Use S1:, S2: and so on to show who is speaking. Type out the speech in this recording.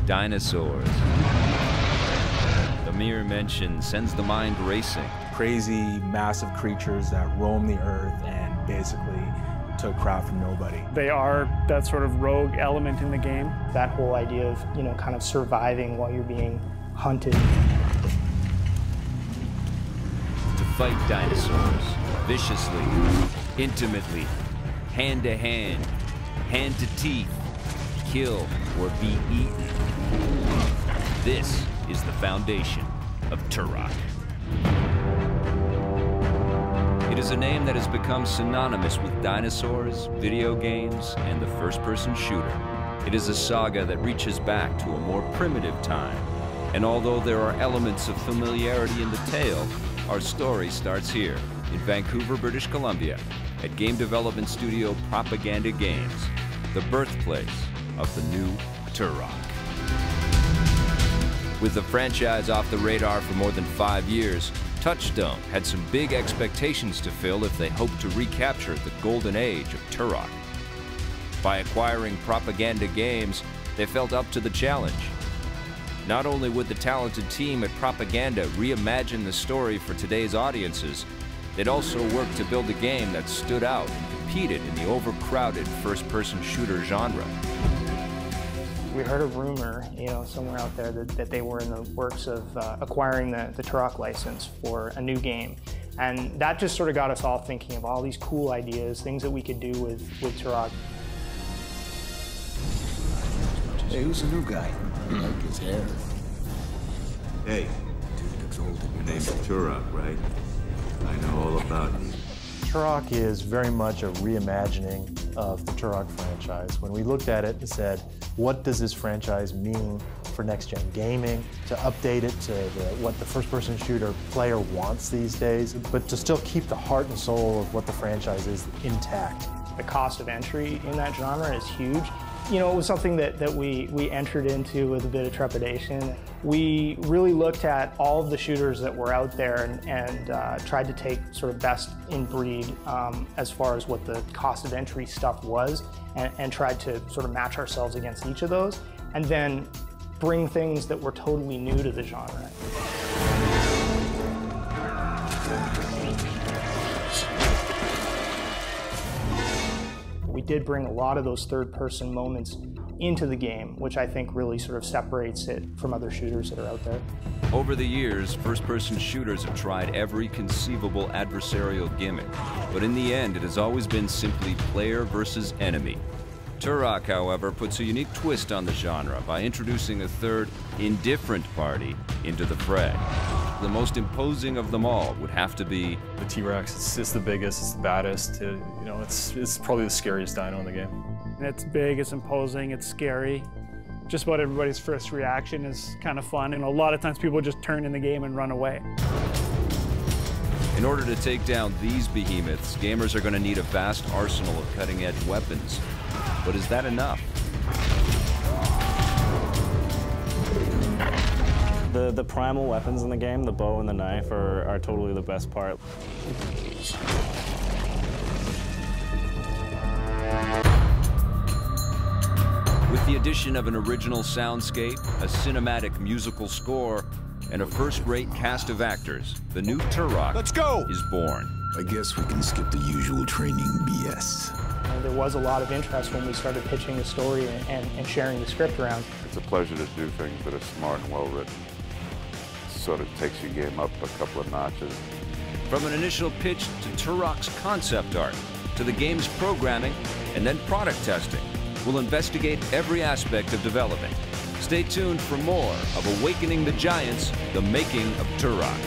S1: Dinosaurs. The mere mention sends the mind racing.
S2: Crazy, massive creatures that roam the earth and basically took crap from nobody.
S3: They are that sort of rogue element in the game.
S4: That whole idea of, kind of surviving while you're being hunted.
S1: To fight dinosaurs viciously, intimately, hand to hand, hand to teeth, kill or be eaten. This is the foundation of Turok. It is a name that has become synonymous with dinosaurs, video games, and the first-person shooter. It is a saga that reaches back to a more primitive time. And although there are elements of familiarity in the tale, our story starts here in Vancouver, British Columbia, at game development studio Propaganda Games, the birthplace of the new Turok. With the franchise off the radar for more than 5 years, Touchstone had some big expectations to fill if they hoped to recapture the golden age of Turok. By acquiring Propaganda Games, they felt up to the challenge. Not only would the talented team at Propaganda reimagine the story for today's audiences, they'd also work to build a game that stood out and competed in the overcrowded first-person shooter genre.
S4: We heard a rumor, somewhere out there that they were in the works of acquiring the Turok license for a new game. And that just sort of got us all thinking of all these cool ideas, things that we could do with Turok.
S5: Hey, who's the new guy? I like his hair.
S6: Hey,
S5: Dude looks old.
S6: your name's Turok, right? I know all about you.
S7: Turok is very much a reimagining of the Turok franchise. When we looked at it and said, what does this franchise mean for next-gen gaming, to update it to what the first-person shooter player wants these days, but to still keep the heart and soul of what the franchise is intact.
S4: The cost of entry in that genre is huge. It was something that we entered into with a bit of trepidation. We really looked at all of the shooters that were out there and tried to take sort of best in breed as far as what the cost of entry stuff was, and tried to sort of match ourselves against each of those, and then bring things that were totally new to the genre. We did bring a lot of those third-person moments into the game, which I think really sort of separates it from other shooters that are out there.
S1: Over the years, first-person shooters have tried every conceivable adversarial gimmick, but in the end, it has always been simply player versus enemy. Turok, however, puts a unique twist on the genre by introducing a third, indifferent party into the fray. The most imposing of them all would have to be
S8: the T-Rex. It's the biggest, it's the baddest. It's probably the scariest dino in the game.
S3: It's big, it's imposing, it's scary. Just about everybody's first reaction is kind of fun, and a lot of times people just turn in the game and run away.
S1: In order to take down these behemoths, gamers are going to need a vast arsenal of cutting-edge weapons. But is that enough?
S9: The primal weapons in the game, the bow and the knife, are totally the best part.
S1: With the addition of an original soundscape, a cinematic musical score, and a first-rate cast of actors, the new Turok is born.
S5: I guess we can skip the usual training BS.
S4: There was a lot of interest when we started pitching the story and sharing the script around.
S10: It's a pleasure to do things that are smart and well written. Sort of takes your game up a couple of notches.
S1: From an initial pitch to Turok's concept art, to the game's programming, and then product testing, we'll investigate every aspect of development. Stay tuned for more of Awakening the Giants, the making of Turok.